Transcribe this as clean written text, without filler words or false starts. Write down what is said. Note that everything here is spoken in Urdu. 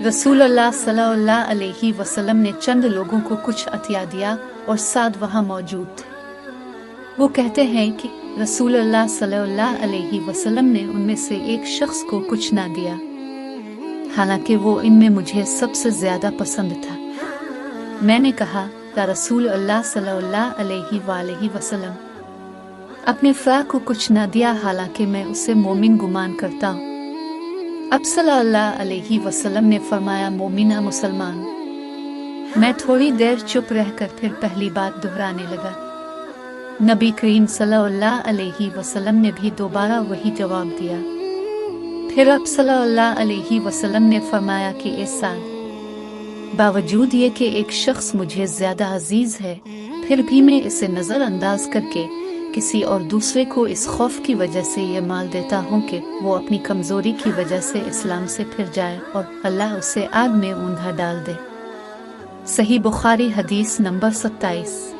رسول اللہ صلی اللہ علیہ وسلم نے چند لوگوں کو کچھ عطیہ دیا اور سعد وہاں موجود تھے۔ وہ کہتے ہیں کہ رسول اللہ صلی اللہ علیہ وسلم نے ان میں سے ایک شخص کو کچھ نہ دیا، حالانکہ وہ ان میں مجھے سب سے زیادہ پسند تھا۔ میں نے کہا، یا رسول اللہ صلی اللہ علیہ وآلہ وسلم، اپنے فا کو کچھ نہ دیا حالانکہ میں اسے مومن گمان کرتا ہوں۔ اب صلی اللہ علیہ وسلم نے فرمایا، مومنہ مسلمان۔ میں تھوڑی دیر چپ رہ کر پھر پہلی بات دہرانے لگا۔ نبی کریم صلی اللہ علیہ وسلم نے بھی دوبارہ وہی جواب دیا۔ پھر اب صلی اللہ علیہ وسلم نے فرمایا کہ اے سعد، باوجود یہ کہ ایک شخص مجھے زیادہ عزیز ہے، پھر بھی میں اسے نظر انداز کر کے کسی اور دوسرے کو اس خوف کی وجہ سے یہ مال دیتا ہوں کہ وہ اپنی کمزوری کی وجہ سے اسلام سے پھر جائے اور اللہ اسے آگ میں اوندا ڈال دے۔ صحیح بخاری حدیث نمبر 27۔